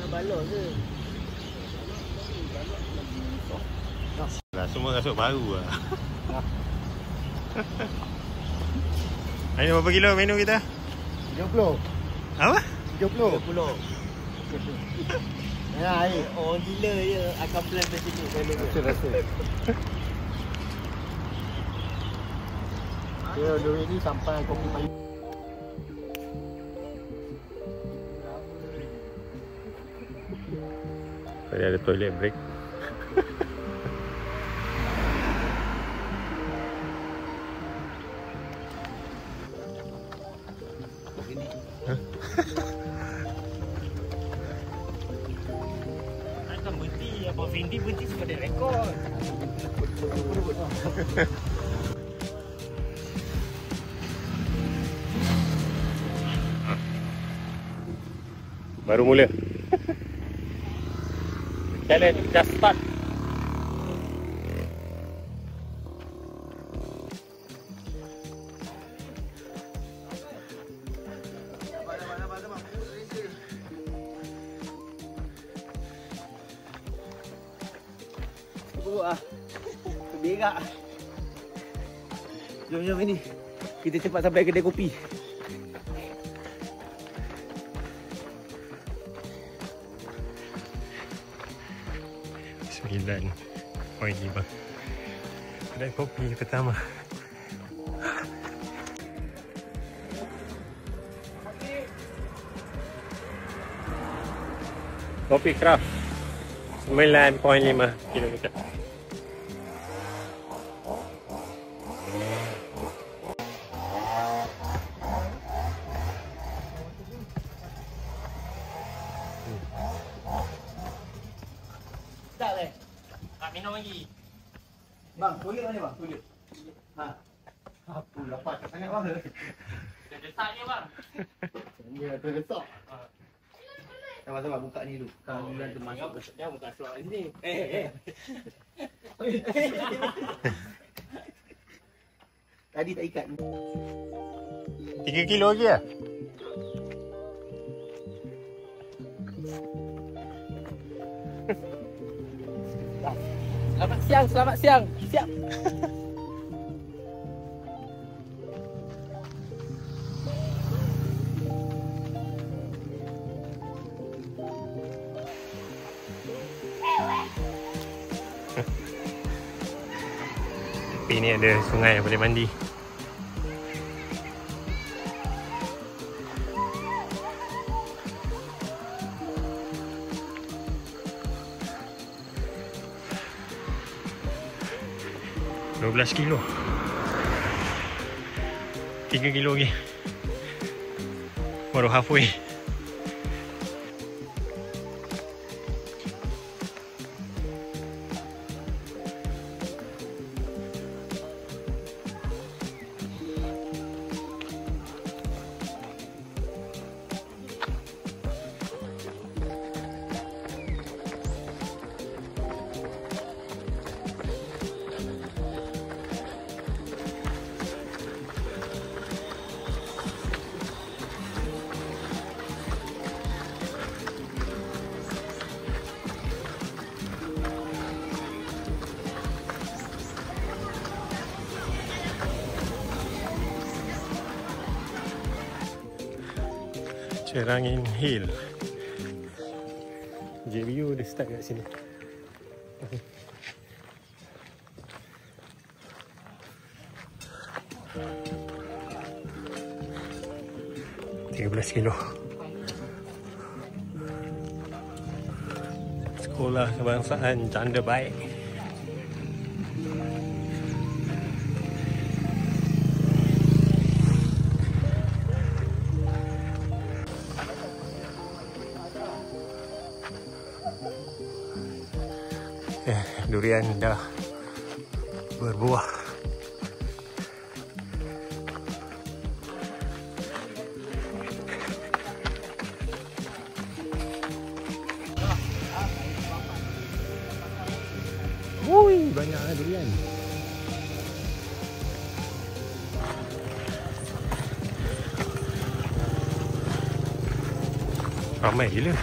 balon je. Dah semua rasuk baru lah. Ini berapa kilo menu kita? 30. Apa? 30. 30. Ya, air. Orang gila je akan plan macam ni kalau dia. Rasa. Dia duit ni sampai kopi pahit. Tadi ada toilet break. Akan berhenti apa Fendi berhenti sebab dia rekod. Baru mula. Challenge just start. Buruk ah. Terberak. Jom ini. Kita cepat sampai kedai kopi. Poin 5. Kedai kopi pertama. Kopi Craft 9.5 km. Sedap eh? Tak minum lagi. Bang, toilet mana bang? Toilet. Ha. Apa dapat sangat bang? Dah desak je bang. Ya, terletak. Sabar-sabar buka ni dulu. Bulan tu masuk. Jangan buka slot kat sini. Tadi tak ikat. 3 kilo lagi lah. Selamat siang, selamat siang. Siap. Tepi ni ada sungai boleh mandi. $12 kilo. 3 kilo lagi. Baru halfway. Cerangin Hill. JBU dia start kat sini. $13 kilo. Sekolah Kebangsaan Janda Baik. Durian dah berbuah. Wui, banyak durian. Ramai gila.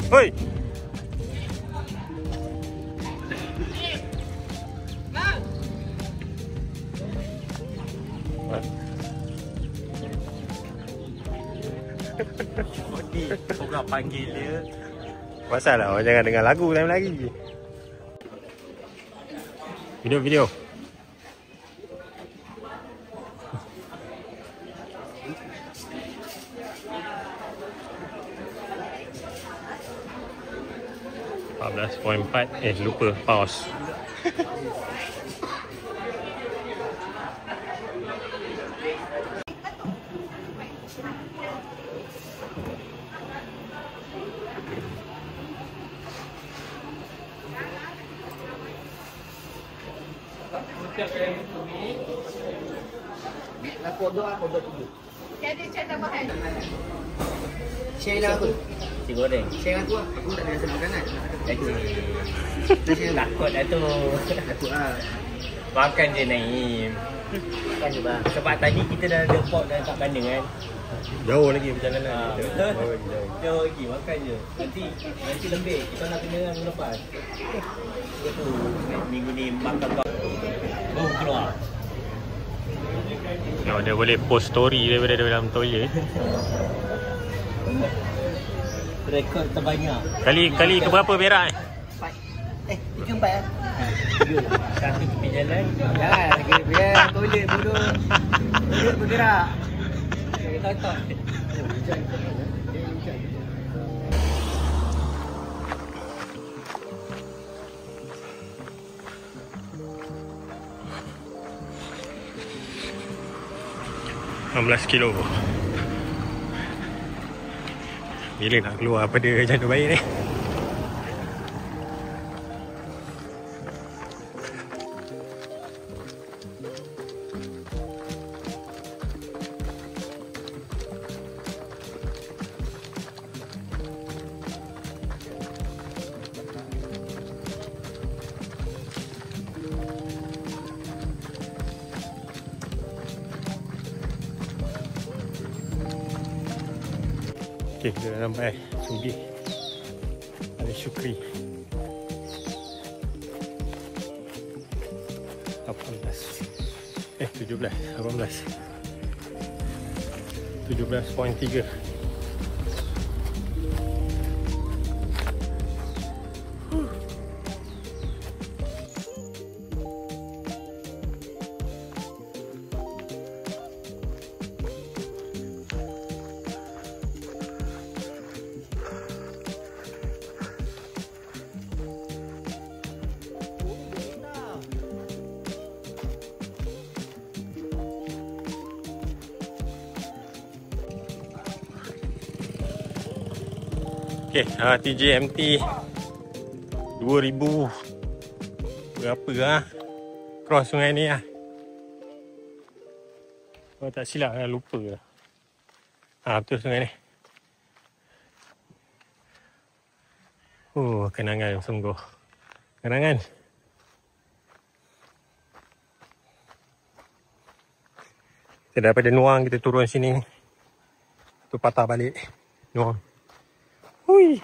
Hoi. Orang panggil dia. Pasal lah, jangan dengar lagu time lagi. Video. 14.4. Lupa pause. Tiada tambahan. Share lah aku. Nasi goreng. Share aku lah. Aku tak ada rasa makanan. Takut dah tu. Takut lah. Makan je Naim. Makan je bang. Sebab tadi kita dah ada port dah kat banding kan. Jauh lagi perjalanan. Betul. Jauh lagi. Jauh lagi makan je. Nanti lembik. Kita nak kena minggu lepas. Itu minggu ni makan kau. Baru keluar. Kalau dia boleh post story daripada dalam toilet. Rekod terbanyak. Kali ke berapa berak eh? 3-4 lah. Satu tepi jalan. Jangan. Biar toilet bodoh. Toilet bergerak. Tak. kilo. Bila nak keluar pada jantung bayi ni? Okey, kita dah sampai Sudi Al Shukri 17.3. Okay, TJMT 2000 berapa lah cross sungai ni lah. Kalau tak silap lah, lupa lah. Betul sungai ni. Kenangan sungguh. Kenangan. Kita daripada Nuang kita turun sini. Tu patah balik Nuang. Hui.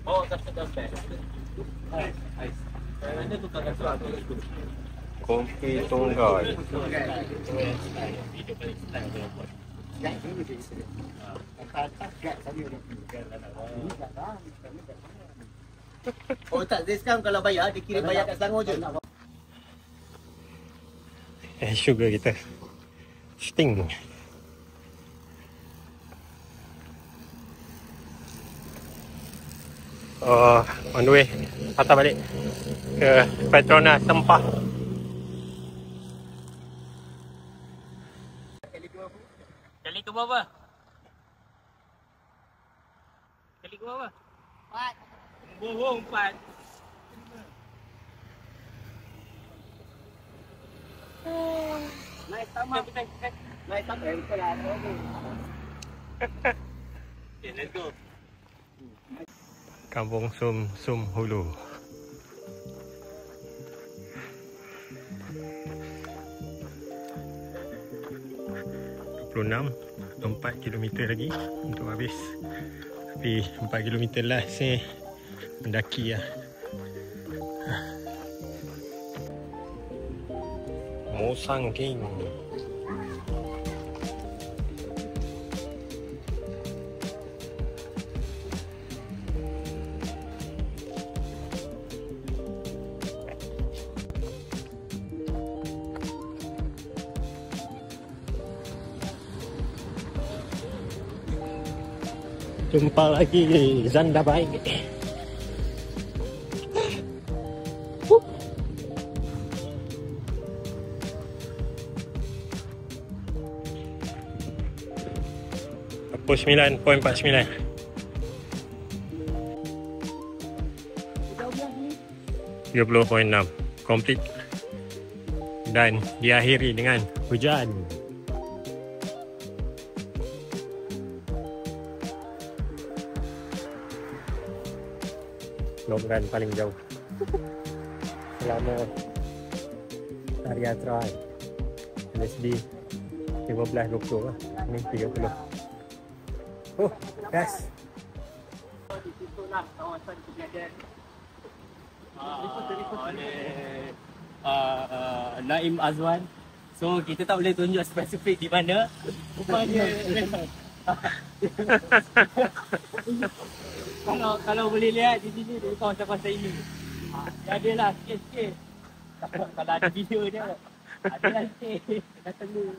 Oh, tak sampai. Ais. Mana tukar kata tu? Kopi Tunggal. Oh tak, dia sekarang kalau bayar, dia kira bayar kat Selangor je. Sugar kita Sting. On the way patah balik ke Petronas Tempah. Kali ke berapa? Kali ke berapa? 4. Oh, 4. Naik tamak. Naik tamak. Betul lah. Okay, let's go. Kampung Sum Hulu. 4 km lagi untuk habis. Tapi 4 km last ni mendaki lah. Musang King. Jumpa lagi Zanda baik. Pukul 9.49. Complete. Dan diakhiri dengan hujan. Long run paling jauh selama harian terakhir. LSD 15-20 lah. Ni 30. Oh, gas. Di situ lah kawasan kejadian. Naim Azwan. So kita tak boleh tunjuk spesifik di mana. Rupanya kalau boleh lihat di sini di kawasan ini. Dia adalah sikit-sikit. Kalau ada video dia adalah sikit. Dah tengok.